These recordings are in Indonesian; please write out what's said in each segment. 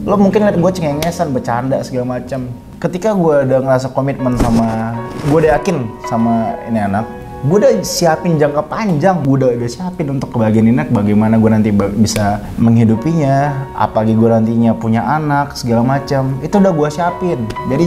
Lo mungkin liat gue cengengesan, bercanda segala macam. Ketika gue udah ngerasa komitmen sama, gue udah yakin sama ini anak, gue udah siapin jangka panjang, gue udah siapin untuk kebahagiaan ini, bagaimana gue nanti bisa menghidupinya, apalagi gue nantinya punya anak segala macam, itu udah gue siapin. Jadi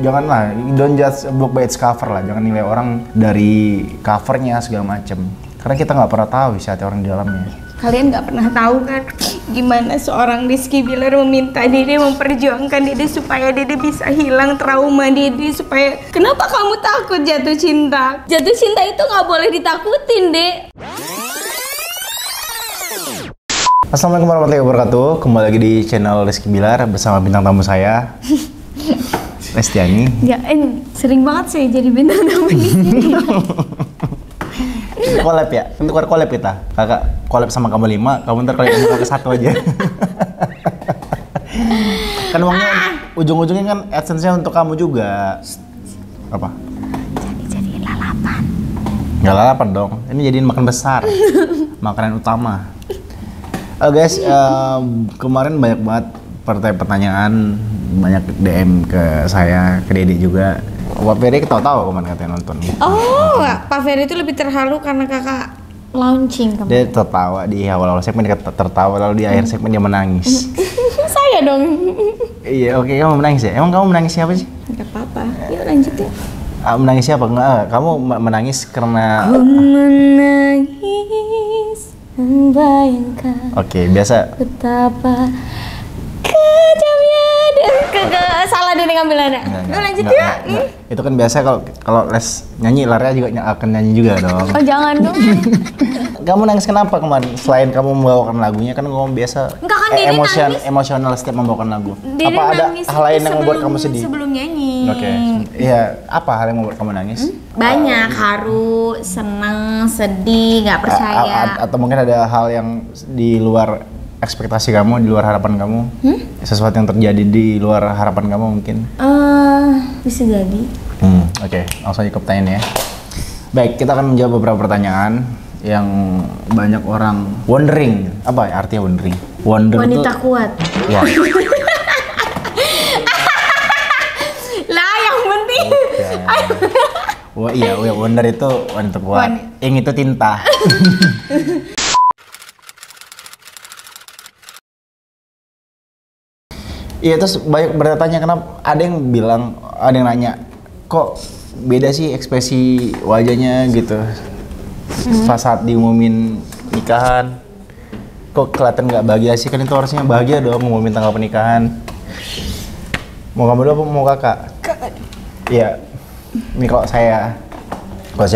janganlah, don't judge a book by its cover lah, jangan nilai orang dari covernya segala macam, karena kita nggak pernah tahu isi hati orang di dalamnya. Kalian nggak pernah tahu kan gimana seorang Rizky Bilar meminta Dede memperjuangkan Dede supaya Dede bisa hilang trauma Dede, supaya kenapa kamu takut jatuh cinta? Jatuh cinta itu nggak boleh ditakutin, Dek. Assalamualaikum warahmatullahi wabarakatuh. Kembali lagi di channel Rizky Bilar bersama bintang tamu saya, Lestiani. Ya, sering banget saya jadi bintang tamu di sini. Collab ya? Untuk collab kita. Kakak collab sama kamu 5, kamu ntar collab sama kakak 1 aja. Kan uangnya ujung-ujungnya kan AdSense-nya untuk kamu juga. Apa? Jadi lalapan. Nggak lalapan dong. Ini jadiin makan besar. Makanan utama. Guys, kemarin banyak banget pertanyaan, banyak DM ke saya, ke Dede juga. Pak Ferry ketawa-tawa kemarin katanya nonton. Oh, Pak Ferry itu lebih terharu karena kakak launching kemarin. Dia tertawa di awal-awal segmen, dia tertawa, lalu di akhir segmen dia menangis. Saya dong. Iya, oke, kamu menangis ya? Emang kamu menangis siapa sih? Gak apa-apa, yuk lanjut ya. Menangis siapa? Enggak, kamu menangis karena... Ku menangis membayangkan Oke, biasa. betapa kejamnya dan salah dia ngambilannya. Yuk lanjut ya. Enggak. Itu kan biasa kalau les nyanyi, Lara juga akan nyanyi juga dong. Oh jangan dong. Kamu nangis kenapa kemarin? Selain kamu membawakan lagunya, kan kamu biasa Enggak kan Dede nangis. emosional setiap membawakan lagu. Dede apa ada nangis hal lain yang membuat kamu sedih? Sebelum nyanyi. Oke. Iya, apa hal yang membuat kamu nangis? Banyak, haru, senang, sedih, nggak percaya. Atau mungkin ada hal yang di luar ekspektasi kamu, di luar harapan kamu? Sesuatu yang terjadi di luar harapan kamu mungkin? Bisa jadi. Oke, langsung aja ke pertanyaan ya. Baik, kita akan menjawab beberapa pertanyaan yang banyak orang wondering. Apa ya artinya wondering? Wonder Wanita tuh, kuat. ya. Lah yang penting. Wah iya, wonder itu wanita kuat. Ing itu tinta. Iya, terus banyak bertanya kenapa, ada yang bilang, ada yang nanya, kok beda sih ekspresi wajahnya gitu pas saat diumumin nikahan, kok kelihatan nggak bahagia sih, kan itu harusnya bahagia dong ngumumin tanggal pernikahan. Mau kamu dulu apa mau kakak? Kakak. Iya, ini kalau saya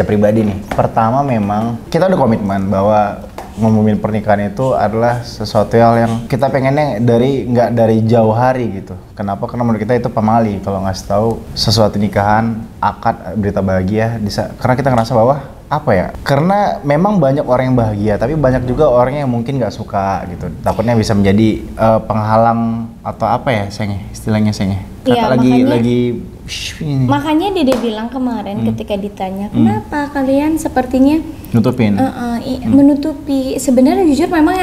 pribadi nih, pertama memang kita udah komitmen bahwa ngomongin pernikahan itu adalah sesuatu hal yang kita pengennya nggak dari jauh hari gitu. Kenapa? Karena menurut kita itu pamali kalau ngasih tahu sesuatu nikahan, akad, berita bahagia. Karena kita ngerasa bahwa apa ya? Karena memang banyak orang yang bahagia, tapi banyak juga orang yang mungkin nggak suka gitu. Takutnya bisa menjadi penghalang atau apa ya, istilahnya Iya, makanya Dede bilang kemarin ketika ditanya kenapa kalian sepertinya nutupin. Menutupi. Sebenarnya jujur memang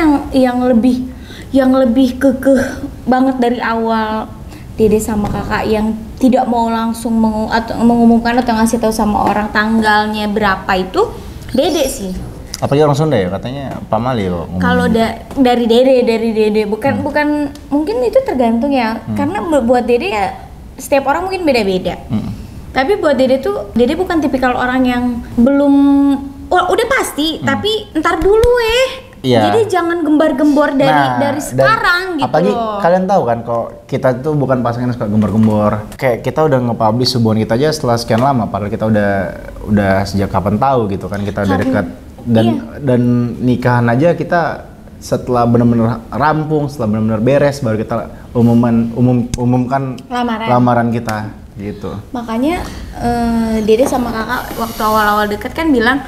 yang lebih kekeh banget dari awal Dede sama kakak yang tidak mau langsung mengumumkan atau ngasih tahu sama orang tanggalnya berapa itu Dede sih. Apalagi orang Sunda ya, katanya pamali loh. Kalau dari Dede bukan mungkin itu tergantung ya. Karena buat Dede ya setiap orang mungkin beda-beda. Tapi buat Dede bukan tipikal orang yang belum udah pasti, tapi ntar dulu Iya. Jadi jangan gembar-gembor dari sekarang gitu apalagi loh. kalian tahu kan kok kita tuh bukan pasangan yang suka gembar-gembor. Kayak kita udah nge-publish hubungan kita aja setelah sekian lama, padahal kita udah sejak kapan tahu gitu kan, kita udah dekat dan nikahan aja kita setelah benar-benar rampung, setelah benar-benar beres baru kita umumkan lamaran kita gitu. Makanya Dede sama kakak waktu awal-awal deket kan bilang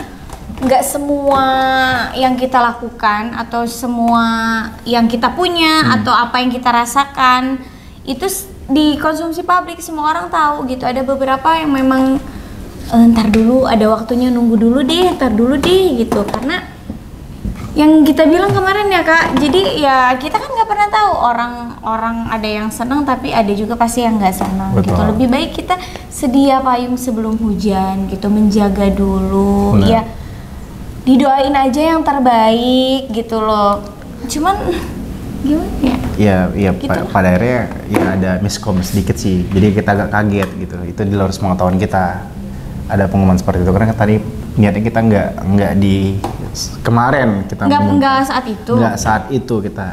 nggak semua yang kita lakukan atau semua yang kita punya atau apa yang kita rasakan itu dikonsumsi publik, semua orang tahu gitu. Ada beberapa yang memang ntar dulu, ada waktunya, nunggu dulu deh, ntar dulu deh gitu. Karena yang kita bilang kemarin ya Kak, jadi ya kita kan nggak pernah tahu orang ada yang senang tapi ada juga pasti yang nggak senang gitu. Lebih baik kita sedia payung sebelum hujan gitu, menjaga dulu. Benar. Ya didoain aja yang terbaik gitu loh. Cuman gimana ya? Iya, Gitu. pada akhirnya ya ada miskom sedikit sih. Jadi kita agak kaget gitu. Itu di luar pengetahuan kita. Ada pengumuman seperti itu karena tadi niatnya kita nggak di kemarin kita Nggak saat itu. Nggak saat itu kita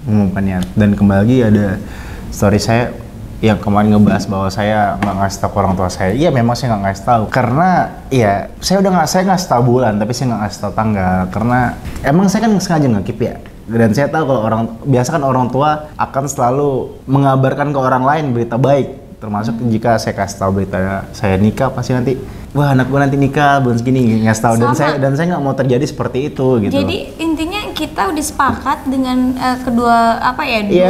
mengumumkannya. Dan kembali lagi ada story saya yang kemarin ngebahas bahwa saya nggak ngasih tahu ke orang tua saya. Iya memang saya nggak ngasih tahu karena ya saya ngasih tahu bulan tapi saya nggak ngasih tahu tanggal karena emang saya kan sengaja ngekip ya. Dan saya tahu kalau biasa kan orang tua akan selalu mengabarkan ke orang lain berita baik, termasuk jika saya kasih tahu berita saya nikah pasti nanti wah anak gue nanti nikah bulan segini ngasih tahu dan saya nggak mau terjadi seperti itu gitu. Jadi intinya kita udah sepakat dengan kedua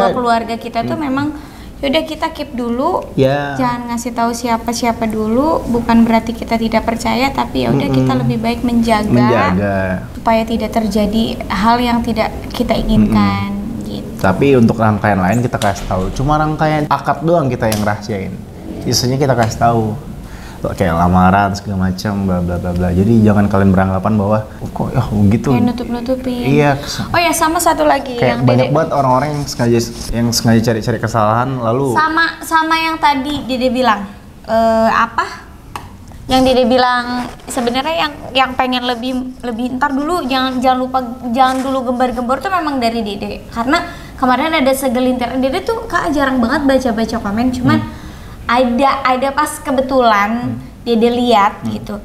keluarga kita tuh memang yaudah kita keep dulu, jangan ngasih tahu siapa dulu, bukan berarti kita tidak percaya tapi ya udah kita lebih baik menjaga supaya tidak terjadi hal yang tidak kita inginkan. Gitu. Tapi untuk rangkaian lain kita kasih tahu, cuma rangkaian akad doang kita yang rahasiain, sisanya kita kasih tahu. Kayak lamaran segala macam bla bla bla bla. Jadi jangan kalian beranggapan bahwa kok ya begitu. Kayak nutup-nutupin. Iya. Oh ya sama satu lagi kayak yang banyak banget orang-orang yang sengaja cari kesalahan lalu sama yang tadi Dede bilang yang Dede bilang sebenarnya yang pengen lebih ntar dulu jangan dulu gembar-gembor tuh memang dari Dede karena kemarin ada segelintir Dede tuh Kak jarang banget baca komen cuman ada pas kebetulan Dede lihat gitu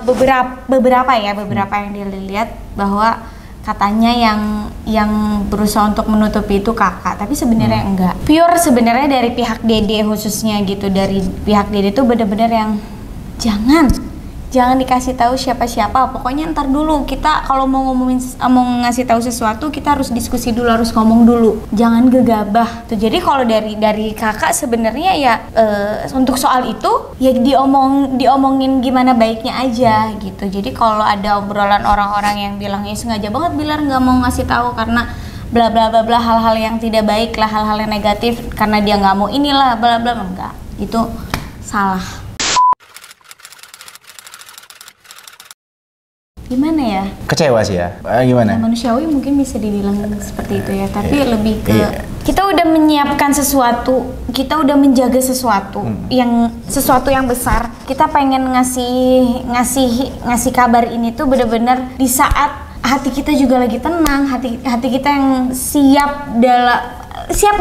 beberapa yang dia lihat bahwa katanya yang berusaha untuk menutupi itu kakak tapi sebenarnya enggak pure sebenarnya dari pihak Dede khususnya gitu dari pihak Dede tuh bener-bener yang jangan dikasih tahu siapa-siapa pokoknya ntar dulu kita kalau mau ngasih tahu sesuatu kita harus diskusi dulu harus ngomong dulu jangan gegabah tuh jadi kalau dari kakak sebenarnya ya untuk soal itu ya diomongin gimana baiknya aja gitu jadi kalau ada obrolan orang-orang yang bilang ya sengaja banget bilang nggak mau ngasih tahu karena bla bla bla bla hal-hal yang tidak baik lah hal-hal yang negatif karena dia nggak mau inilah bla bla enggak itu salah. Gimana ya? Kecewa sih ya. Gimana? Ya, manusiawi mungkin bisa dibilang seperti itu ya, tapi lebih ke kita udah menyiapkan sesuatu, kita udah menjaga sesuatu yang besar. Kita pengen ngasih kabar ini tuh bener-bener di saat hati kita juga lagi tenang, hati kita yang siap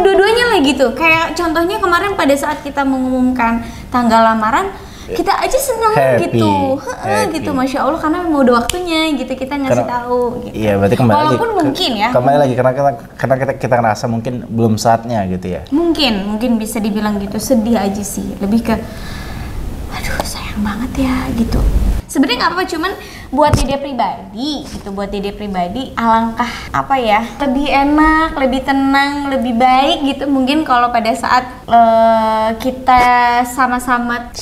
dua-duanya lah gitu. Kayak contohnya kemarin pada saat kita mengumumkan tanggal lamaran kita aja senang gitu, gitu, masya Allah karena memang udah waktunya gitu kita ngasih tahu. Gitu. Iya, berarti kembali walaupun mungkin ya. Kembali lagi karena kita ngerasa mungkin belum saatnya gitu ya. Mungkin bisa dibilang gitu, sedih aja sih, lebih ke, aduh sayang banget ya gitu. Sebenarnya nggak apa-apa, cuman buat Dede pribadi alangkah apa ya lebih enak, lebih tenang, lebih baik gitu mungkin kalau pada saat kita sama-sama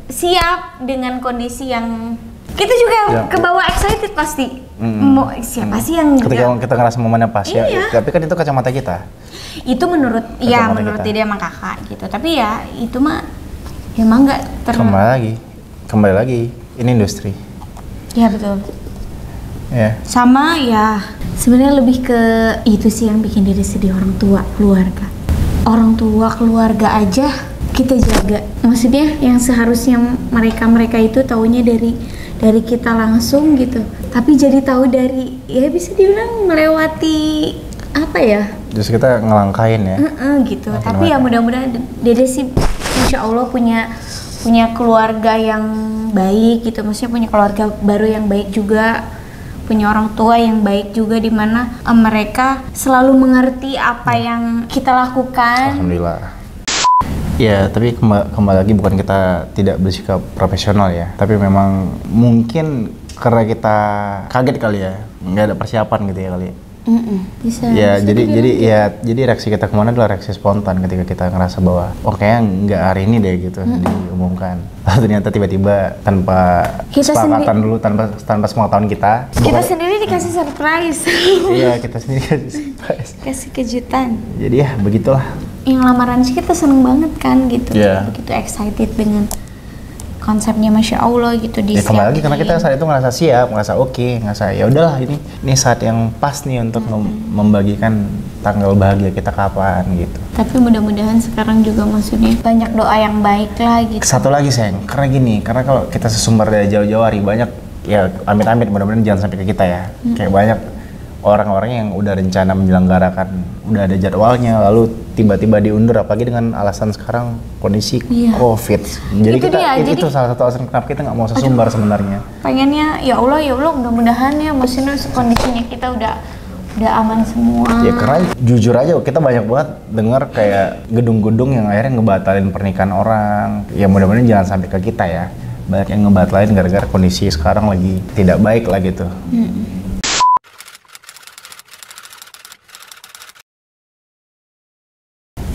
siap dengan kondisi yang kita juga kebawa excited pasti. Mau siapa sih yang ketika kita ngerasa momennya pas ya. Tapi kan itu kacamata kita. Itu menurut Dede sama kakak gitu. Tapi ya itu mah emang nggak kembali lagi ini industri. Ya betul. Ya. Sama ya sebenarnya lebih ke itu sih yang bikin diri sedih orang tua keluarga aja kita jaga. Maksudnya yang seharusnya mereka itu taunya dari kita langsung gitu. Tapi jadi tahu dari ya bisa dibilang melewati apa ya? Terus kita ngelangkain ya. Gitu. Tapi ya mudah-mudahan Dede sih insya Allah punya keluarga yang baik gitu, maksudnya punya keluarga baru yang baik juga, punya orang tua yang baik juga di mana mereka selalu mengerti apa yang kita lakukan. Alhamdulillah. Ya, tapi kembali lagi bukan kita tidak bersikap profesional ya, tapi memang mungkin karena kita kaget kali ya, nggak ada persiapan gitu ya kali. Bisa. Ya, bisa jadi reaksi kita kemana adalah reaksi spontan ketika kita ngerasa bahwa oh kayaknya nggak hari ini deh gitu diumumkan. Lalu ternyata tiba-tiba tanpa Kita kesepakatan dulu, tanpa sepengetahuan kita. Kita sendiri dikasih surprise. Iya, kita sendiri kasih surprise. Kasih kejutan. Jadi ya begitulah. Yang lamaran sih kita seneng banget kan gitu. Iya. Begitu excited dengan konsepnya, Masya Allah gitu Ya kembali lagi karena kita saat itu ngerasa siap, ngerasa oke, ngerasa ya udahlah ini saat yang pas nih untuk membagikan tanggal bahagia kita kapan gitu. Tapi mudah-mudahan sekarang juga maksudnya banyak doa yang baik lah gitu. Satu lagi sayang, karena kalau kita sesumber dari jauh-jauh hari banyak ya amit-amit mudah-mudahan jangan sampai ke kita ya. Kayak banyak orang-orang yang udah rencana menyelenggarakan, udah ada jadwalnya, lalu tiba-tiba diundur, apalagi dengan alasan sekarang kondisi COVID. Jadi itu salah satu alasan kenapa kita nggak mau sesumbar sebenarnya. Pengennya ya Allah mudah-mudahan ya maksudnya kondisinya kita udah aman semua. Ya karena jujur aja kita banyak banget dengar kayak gedung-gedung yang akhirnya ngebatalin pernikahan orang. Ya mudah-mudahan jangan sampai ke kita ya. Banyak yang ngebatalin gara-gara kondisi sekarang lagi tidak baik lah gitu.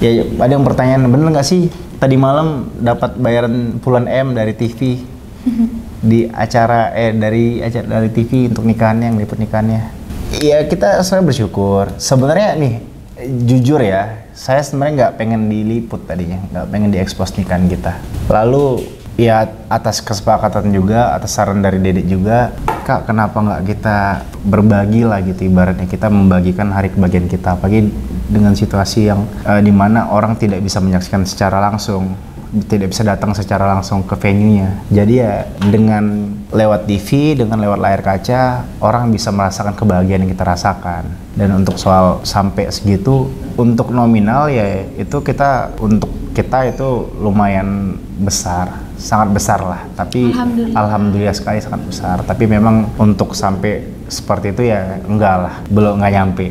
Ya, ada yang pertanyaan, bener nggak sih tadi malam dapat bayaran puluhan M dari TV di acara dari TV untuk nikahannya, yang meliput nikahannya? Iya, kita sebenarnya bersyukur. Sebenarnya nih, jujur ya, saya sebenarnya nggak pengen diliput tadinya, nggak pengen diekspos nikahan kita. Lalu ya atas kesepakatan juga, atas saran dari Dedek juga, Kak, kenapa nggak kita berbagi lah gitu, ibaratnya kita membagikan hari kebahagiaan kita, apalagi dengan situasi yang dimana orang tidak bisa menyaksikan secara langsung, tidak bisa datang secara langsung ke venue-nya. Jadi ya dengan lewat TV, dengan lewat layar kaca, orang bisa merasakan kebahagiaan yang kita rasakan. Dan untuk soal sampai segitu, untuk nominal ya itu untuk kita itu lumayan besar, sangat besar lah. Tapi alhamdulillah sekali sangat besar. Tapi memang untuk sampai seperti itu ya enggak lah, nggak nyampe.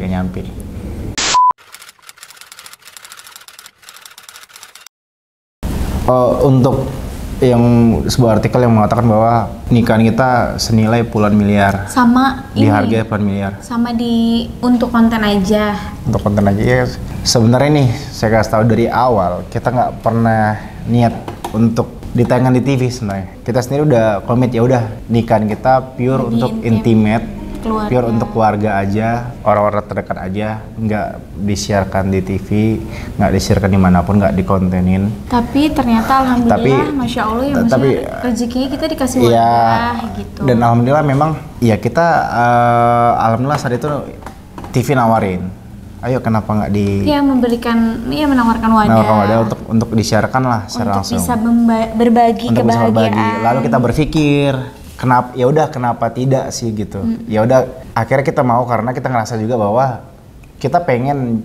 Untuk yang sebuah artikel yang mengatakan bahwa nikahan kita senilai puluhan miliar. Sama di harga puluhan miliar. Sama untuk konten aja. Untuk konten aja ya. Sebenarnya nih saya kasih tahu dari awal kita nggak pernah niat untuk ditayangkan di TV sebenarnya. Kita sendiri udah komit ya udah nikahan kita pure lebih untuk intimate. Pure untuk keluarga aja, orang-orang terdekat aja, nggak disiarkan di TV, nggak disiarkan dimanapun, nggak dikontenin. Tapi ternyata alhamdulillah, Masya Allah ya, rezekinya kita dikasih wadah gitu. Dan alhamdulillah memang, ya kita alhamdulillah saat itu TV nawarin, ayo kenapa nggak menawarkan wadah untuk disiarkan lah secara langsung. Untuk bisa berbagi kebahagiaan. Lalu kita berpikir, kenapa tidak sih gitu. Ya udah akhirnya kita mau karena kita ngerasa juga bahwa kita pengen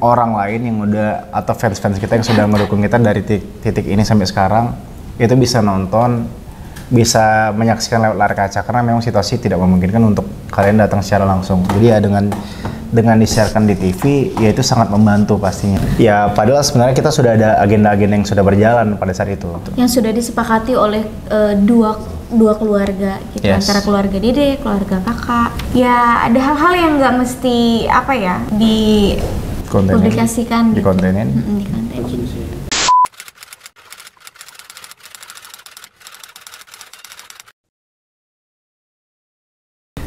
orang lain yang udah atau fans-fans kita yang sudah mendukung kita dari titik ini sampai sekarang itu bisa nonton, bisa menyaksikan lewat layar kaca karena memang situasi tidak memungkinkan untuk kalian datang secara langsung. Jadi ya dengan disiarkan di TV ya itu sangat membantu pastinya. Ya padahal sebenarnya kita sudah ada agenda-agenda yang sudah berjalan pada saat itu. Yang sudah disepakati oleh dua keluarga gitu, antara keluarga Dede, keluarga kakak. Ya ada hal-hal yang nggak mesti dipublikasikan, dikontenin.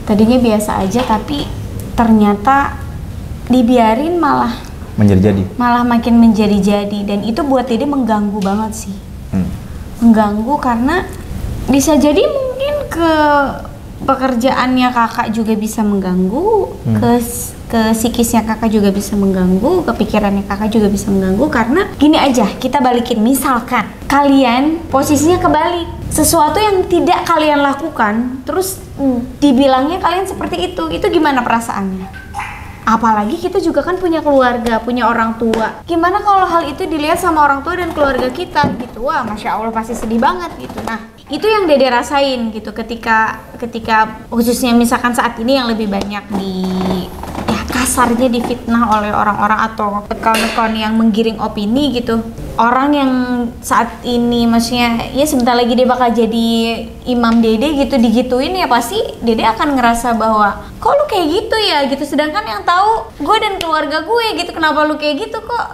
Tadinya biasa aja tapi ternyata dibiarin malah makin menjadi-jadi, dan itu buat Dede mengganggu banget sih. Mengganggu karena bisa jadi mungkin ke pekerjaannya kakak juga bisa mengganggu, ke psikisnya kakak juga bisa mengganggu, ke pikirannya kakak juga bisa mengganggu. Karena gini aja, kita balikin, misalkan kalian posisinya kebalik, sesuatu yang tidak kalian lakukan terus dibilangnya kalian seperti itu gimana perasaannya? Apalagi kita juga kan punya keluarga, punya orang tua. Gimana kalau hal itu dilihat sama orang tua dan keluarga kita gitu? Wah, Masya Allah pasti sedih banget gitu. Nah, itu yang Dede rasain gitu ketika khususnya misalkan saat ini yang lebih banyak kasarnya difitnah oleh orang-orang atau account-account yang menggiring opini gitu. Orang yang saat ini maksudnya ya sebentar lagi dia bakal jadi imam Dede gitu, digituin ya pasti Dede akan ngerasa bahwa kok lu kayak gitu ya gitu, sedangkan yang tahu gue dan keluarga gue gitu, kenapa lu kayak gitu kok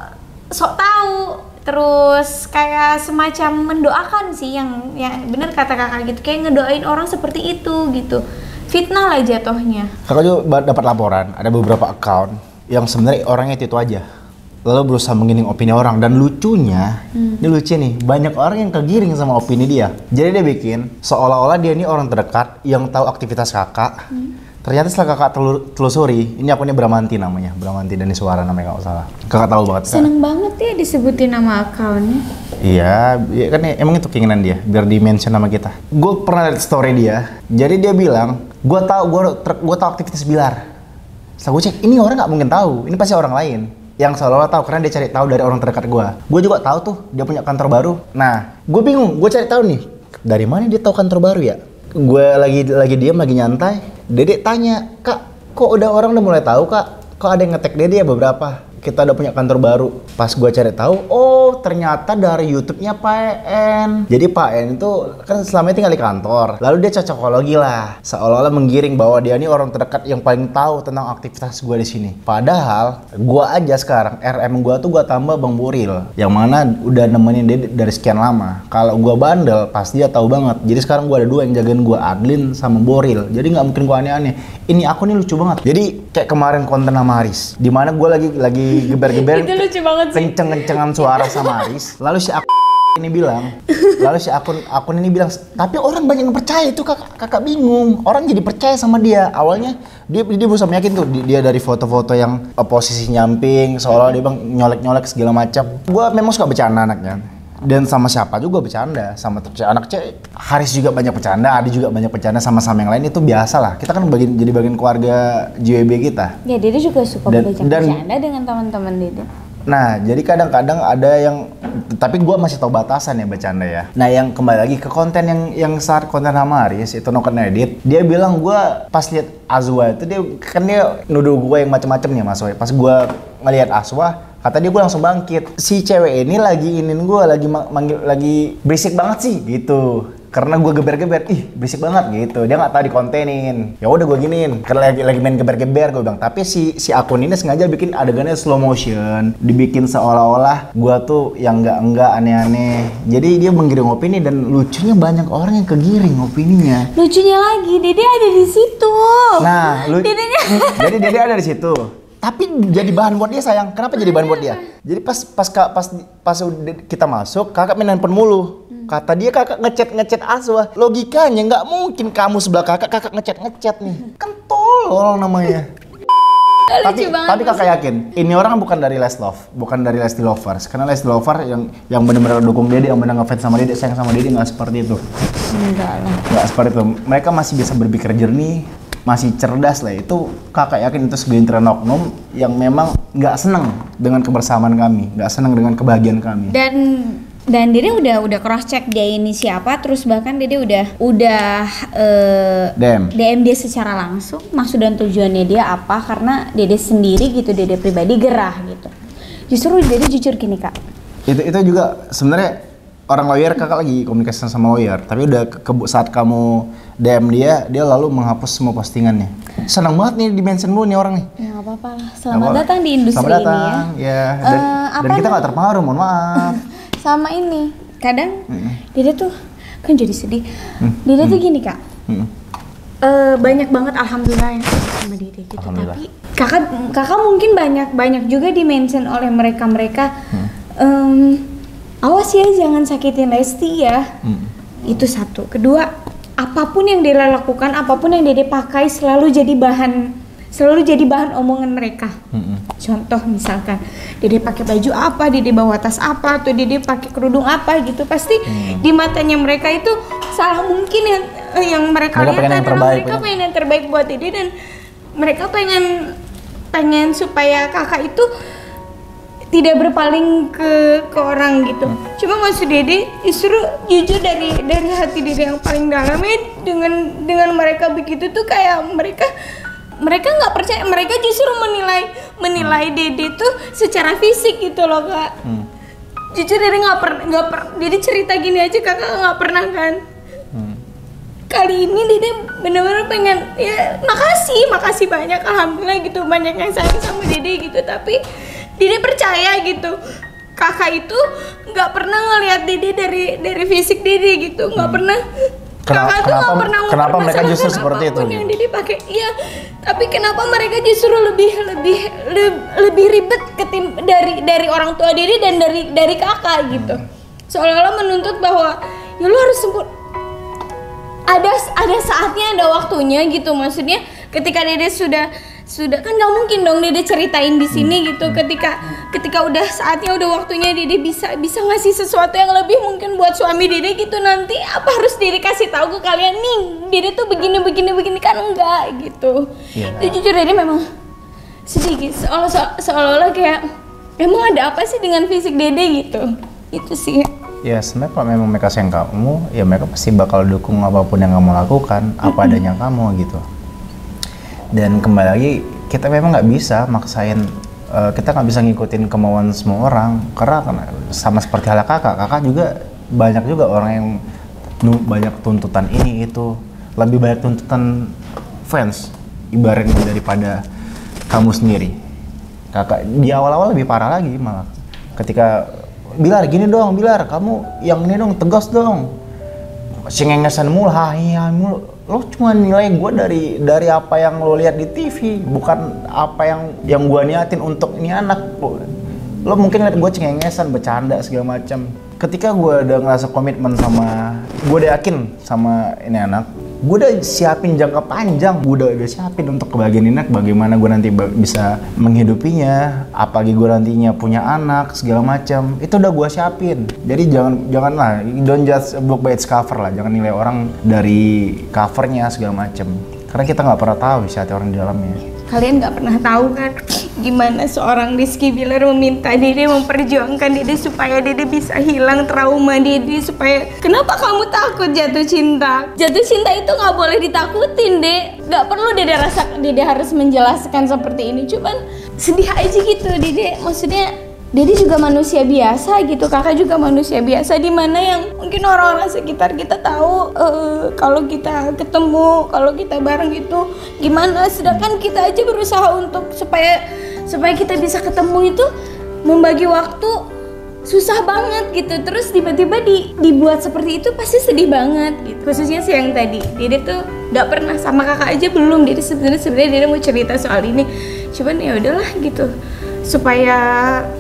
sok tahu. Terus kayak semacam mendoakan sih, yang bener kata kakak gitu, kayak ngedoain orang seperti itu gitu, fitnah lah jatuhnya. Kakak juga dapat laporan ada beberapa account yang sebenarnya orangnya itu aja, lalu berusaha menggiring opini orang, dan lucunya ini lucu nih, banyak orang yang kegiring sama opini dia. Jadi dia bikin seolah-olah dia ini orang terdekat yang tahu aktivitas kakak. Ternyata setelah kakak telusuri, ini akunnya Bramanti namanya, Bramanti Dani Suara namanya kalau salah. Kakak tahu banget. Seneng banget ya disebutin nama akunnya. Iya, kan emang itu keinginan dia, biar di-mention nama kita. Gue pernah liat story dia, jadi dia bilang, gue tahu aktivitas Bilar. Setelah gue cek, ini orang nggak mungkin tahu, ini pasti orang lain yang seolah-olah tahu karena dia cari tahu dari orang terdekat gue. Gue juga tahu tuh dia punya kantor baru. Nah, gue bingung, gue cari tahu nih, dari mana dia tahu kantor baru ya? Gue lagi diam, lagi nyantai. Dedek tanya, kak, kok orang udah mulai tahu kak? Kok ada yang nge-tag Dede ya beberapa? Kita udah punya kantor baru. Pas gue cari tahu, oh ternyata dari YouTube-nya Pak En. Jadi Pak En itu kan selama ini tinggal di kantor. Lalu dia cocokologi lah, seolah-olah menggiring bahwa dia ini orang terdekat yang paling tahu tentang aktivitas gue di sini. Padahal gue aja sekarang RM gue tuh gue tambah Bang Boril, yang mana udah nemenin dia dari sekian lama. Kalau gue bandel, pasti dia tahu banget. Jadi sekarang gue ada dua yang jagain gue, Adlin sama Boril. Jadi nggak mungkin gue aneh-aneh. Ini aku nih lucu banget. Jadi kayak kemarin konten sama Haris, dimana gue lagi geber-geber Itu lucu banget sih. kenceng-kencengan suara sama Haris. Lalu si ini bilang, akun ini bilang, tapi orang banyak yang percaya itu, kakak bingung. Orang jadi percaya sama dia. Awalnya dia berusaha meyakin tuh, dia dari foto-foto yang posisi nyamping, seolah dia bang nyolek-nyolek segala macam. Gua memang suka bercanda anaknya. Dan sama siapa juga bercanda, sama anak cewek. Haris juga banyak bercanda, Adi juga banyak bercanda, sama-sama yang lain itu biasa lah. Kita kan jadi bagian keluarga JWB kita. Ya, Dede juga suka bercanda dengan teman-teman Dede. Nah, jadi kadang-kadang ada yang, tapi gue masih tahu batasan ya bercanda ya. Nah, yang kembali lagi ke konten yang saat konten sama Haris itu Noken Edit, dia bilang gue pas lihat Azwa itu dia nuduh gue yang macam-macam nih Mas Wei. Pas gue ngelihat Azwa, kata dia gue langsung bangkit. Si cewek ini lagi manggil lagi berisik banget sih gitu. Karena gue geber-geber, ih berisik banget gitu. Dia nggak tahu dikontenin. Ya udah gue giniin. Karena lagi main geber-geber gue bilang. Tapi si akun ini sengaja bikin adegannya slow motion, dibikin seolah-olah gue tuh yang enggak aneh-aneh. Jadi dia menggiring opini dan lucunya banyak orang yang kegiring opininya. Lucunya lagi, Dede ada di situ. Nah, jadi Dede ada di situ. Tapi jadi bahan buat dia sayang. Kenapa jadi bahan buat dia? Jadi pas kita masuk, kakak main handphone mulu. Kata dia kakak ngechat Azwa. Logikanya nggak mungkin kamu sebelah kakak ngechat nih. Kan tolol namanya. Tapi kakak yakin ini orang bukan dari Leslie Lovers. Karena Leslie Lovers yang benar-benar dukung Dede, yang benar ngefans sama Dede, sayang sama Dede, nggak seperti itu. Nggak seperti itu. Mereka masih bisa berpikir jernih, masih cerdas lah. Itu kakak yakin itu segelintir oknum yang memang nggak senang dengan kebersamaan kami, nggak senang dengan kebahagiaan kami. Dan Dede udah cross check dia ini siapa, terus bahkan Dede udah DM dia secara langsung maksud dan tujuannya dia apa, karena Dede sendiri gitu, Dede pribadi gerah gitu. Justru Dede jujur gini kak. Itu juga sebenarnya orang lawyer, kakak lagi komunikasi sama lawyer, tapi udah saat kamu DM dia lalu menghapus semua postingannya. Senang banget nih di-mention lu nih orang nih. Ya nggak apa-apa lah. Selamat datang di industri ini ya. Dan kita nggak terpengaruh, mohon maaf. Sama ini, kadang Dede tuh kan jadi sedih. Dede tuh gini kak, banyak banget alhamdulillah yang sama Dede gitu. Tapi kakak mungkin banyak juga di-mention oleh mereka. Awas ya jangan sakitin Lesti ya. Itu satu. Kedua, apapun yang Dede lakukan, apapun yang Dede pakai selalu jadi bahan omongan mereka. Contoh misalkan Dede pakai baju apa, Dede bawa tas apa, atau Dede pakai kerudung apa gitu, pasti di matanya mereka itu salah mungkin yang mereka lihat adalah mereka pengen yang terbaik buat Dede, dan mereka pengen supaya kakak itu tidak berpaling ke orang gitu. Cuma maksud Dede justru jujur dari hati Dede yang paling dalam ya, dengan mereka begitu tuh kayak mereka nggak percaya, mereka justru menilai Dede tuh secara fisik gitu loh kak. Jujur Dede Dede cerita gini aja, kakak nggak pernah kan. kali ini Dede bener-bener pengen ya makasih banyak, alhamdulillah gitu, banyak yang sayang sama Dede gitu. Tapi Dede percaya gitu, kakak itu nggak pernah ngelihat Dede dari fisik Dede gitu, nggak pernah. Kakak tuh nggak pernah kenapa mereka justru seperti itu yang Dede pakai. Iya, tapi kenapa mereka justru lebih ribet dari orang tua Dede dan dari kakak gitu. Seolah-olah menuntut bahwa ya lu harus ada saatnya, ada waktunya gitu. Maksudnya ketika Dede sudah kan nggak mungkin dong Dede ceritain di sini gitu. Ketika udah saatnya, udah waktunya Dede bisa ngasih sesuatu yang lebih mungkin buat suami Dede gitu. Nanti apa harus Dede kasih tahu ke kalian nih Dede tuh begini kan, enggak gitu. Itu jujur Dede memang sedikit seolah-olah kayak emang ada apa sih dengan fisik Dede gitu. Itu sih. Ya sebenarnya kalau memang mereka sayang kamu, ya mereka pasti bakal dukung apapun yang kamu lakukan, apa adanya kamu gitu. Dan kembali lagi, kita memang nggak bisa maksain, kita nggak bisa ngikutin kemauan semua orang. Karena sama seperti halnya kakak juga banyak juga orang yang banyak tuntutan ini itu, lebih banyak tuntutan fans ibaratnya daripada kamu sendiri. Kakak di awal-awal lebih parah lagi malah, ketika Bilar gini dong, Bilar kamu yang ini dong, tegas dong, cengengesan mulu, hahihi mulu. Lo cuma nilai gue dari apa yang lo lihat di TV, bukan apa yang gue niatin untuk ini anak. Lo mungkin lihat gue cengengesan, bercanda segala macam. Ketika gue udah ngerasa komitmen sama, gue udah yakin sama ini anak, gue udah siapin jangka panjang, gue udah siapin untuk kebahagiaan ini, bagaimana gue nanti bisa menghidupinya, apalagi gue nantinya punya anak segala macam, itu udah gue siapin. Jadi janganlah, don't judge a book by its cover lah, jangan nilai orang dari covernya segala macam, karena kita nggak pernah tahu isi hati orang di dalamnya. Kalian nggak pernah tahu kan gimana seorang Rizky Bilar meminta Dede, memperjuangkan Dede supaya Dede bisa hilang trauma Dede, supaya kenapa kamu takut jatuh cinta? Jatuh cinta itu nggak boleh ditakutin, Dek. Nggak perlu Dede Dede harus menjelaskan seperti ini. Cuman sedih aja gitu, Dede. Maksudnya Dede juga manusia biasa gitu, kakak juga manusia biasa, di mana yang mungkin orang-orang sekitar kita tahu kalau kita ketemu, kalau kita bareng itu gimana, sedangkan kita aja berusaha untuk supaya kita bisa ketemu itu, membagi waktu susah banget gitu. Terus tiba-tiba dibuat seperti itu pasti sedih banget gitu. Khususnya sih yang tadi, Dede tuh nggak pernah sama kakak aja belum. Dede sebenarnya Dede mau cerita soal ini, cuman ya udahlah gitu, supaya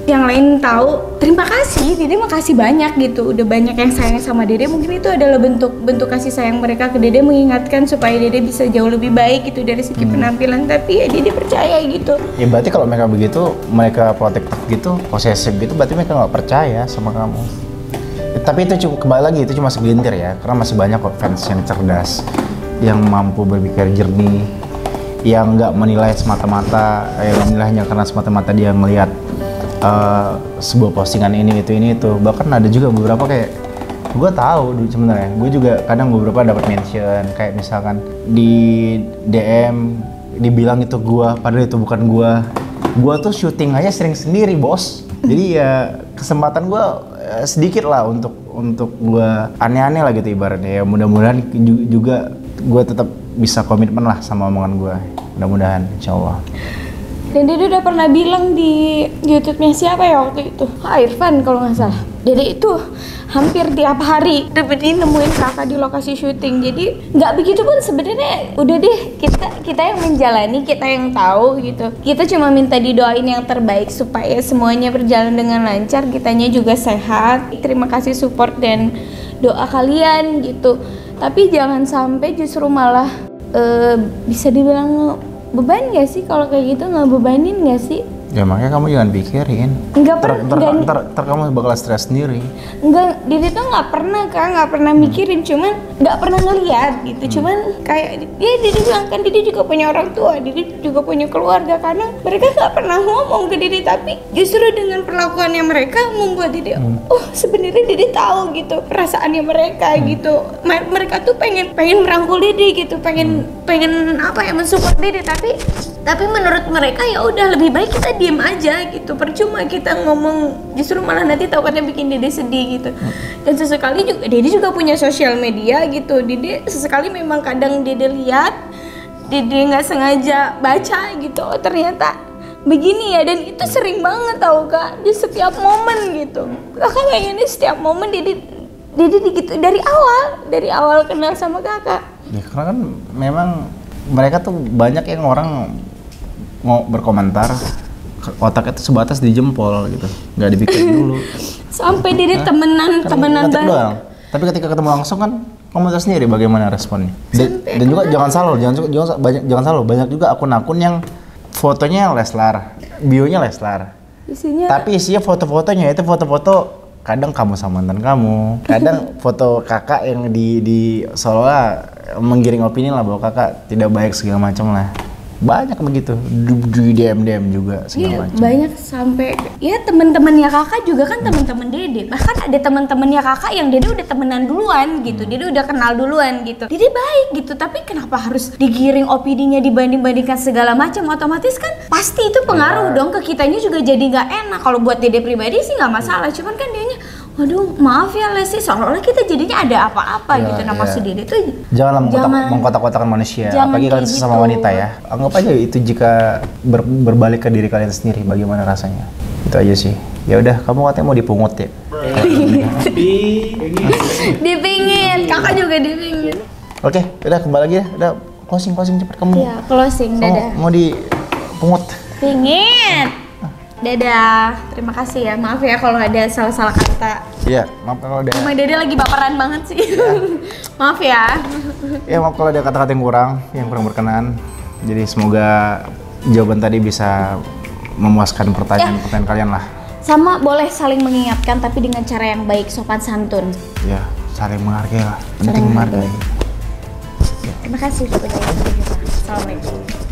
yang lain tahu. Terima kasih, Dede makasih banyak gitu, udah banyak yang sayang sama Dede. Mungkin itu adalah bentuk kasih sayang mereka ke Dede, mengingatkan supaya Dede bisa jauh lebih baik gitu dari segi penampilan. Tapi ya Dede percaya gitu. Ya berarti kalau mereka begitu, mereka protektif gitu, posesif gitu, berarti mereka nggak percaya sama kamu. Tapi itu kembali lagi, itu cuma segelintir ya, karena masih banyak kok fans yang cerdas, yang mampu berpikir jernih, yang nggak menilai semata-mata, menilai hanya karena semata-mata dia melihat sebuah postingan ini itu. Bahkan ada juga beberapa kayak, gue tahu sebenarnya, gue juga kadang beberapa dapat mention kayak misalkan di DM dibilang itu gue, padahal itu bukan gue. Gue tuh syuting aja sering sendiri bos, jadi ya kesempatan gue sedikit lah untuk gue aneh-aneh lah gitu ibaratnya. Ya mudah-mudahan juga gue tetap bisa komitmen lah sama omongan gue, mudah-mudahan insyaallah. Dan Dede udah pernah bilang di YouTube-nya siapa ya waktu itu, Irfan kalau nggak salah, Dede itu hampir tiap hari nemuin kakak di lokasi syuting. Jadi nggak begitu pun sebenarnya, udah deh kita yang menjalani, kita yang tahu gitu. Kita cuma minta didoain yang terbaik supaya semuanya berjalan dengan lancar, kitanya juga sehat. Terima kasih support dan doa kalian gitu. Tapi jangan sampai justru malah bisa dibilang beban gak sih? Kalau kayak gitu ngebebanin gak sih? Ya makanya kamu jangan pikirin. Ntar kamu bakal stres sendiri. Enggak, Dede tuh nggak pernah mikirin, cuman nggak pernah ngeliat gitu. Cuman kayak ya Dede bilang kan, Dede juga punya orang tua, Dede juga punya keluarga. Karena mereka nggak pernah ngomong ke Dede, tapi justru dengan perlakuannya mereka membuat Dede, oh sebenarnya Dede tahu gitu perasaannya mereka gitu. Mereka tuh pengen merangkul Dede gitu, pengen pengen apa ya mensupport Dede, tapi menurut mereka ya udah lebih baik kita diem aja gitu, percuma kita ngomong, justru malah nanti takutnya bikin Dede sedih gitu. Dan sesekali juga Dede juga punya sosial media gitu, Dede sesekali memang kadang Dede lihat, Dede nggak sengaja baca gitu, oh ternyata begini ya, dan itu sering banget tau Kak, di setiap momen gitu. Kakak pengennya setiap momen Dede gitu dari awal kenal sama kakak. Ya karena kan memang mereka tuh banyak yang orang mau berkomentar, otaknya tuh sebatas di jempol gitu, nggak dibikin dulu. Sampai Dede temenan banget. Doang. Tapi ketika ketemu langsung kan kamu tahu sendiri bagaimana responnya. Dan juga jangan salah, banyak juga akun-akun yang fotonya Leslar, bionya Leslar. Tapi isinya foto-fotonya itu foto-foto kadang kamu sama mantan kamu, kadang foto kakak yang di seolah menggiring opini lah bahwa kakak tidak baik segala macam lah. Banyak begitu, di DM juga segala macam. Banyak sampai ya teman-temannya kakak juga kan teman-teman Dede. Bahkan ada teman-temannya kakak yang Dede udah temenan duluan gitu. Dede udah kenal duluan gitu. Dede baik gitu, tapi kenapa harus digiring opininya dibanding-bandingkan segala macam? Otomatis kan pasti itu pengaruh dong ke kitanya juga jadi nggak enak. Kalau buat Dede pribadi sih nggak masalah, cuman kan dianya waduh maaf ya Lesti, seolah-olah kita jadinya ada apa-apa gitu. Nah maksud Dede tuh jangan mengkotak-kotakan manusia, apalagi kalian sesama wanita ya. Anggap aja itu jika berbalik ke diri kalian sendiri, bagaimana rasanya. Itu aja sih. Ya udah, kamu katanya mau dipungut ya? Dipingin, kakak juga dipingin. Oke, udah kembali lagi ya. Udah closing cepet kamu. Iya, closing, dadah. Mau dipungut? Pingin. Dadah, terima kasih ya. Maaf ya kalau ada salah-salah kata. Iya, maaf kalau ada. Emang Dede lagi baperan banget sih. Ya. Maaf ya. Ya maaf kalau ada kata-kata yang kurang berkenan. Jadi semoga jawaban tadi bisa memuaskan pertanyaan kalian lah. Sama boleh saling mengingatkan tapi dengan cara yang baik, sopan santun. Ya, saling menghargai lah. Penting menghargai. Terima kasih sudah bergabung. Assalamualaikum.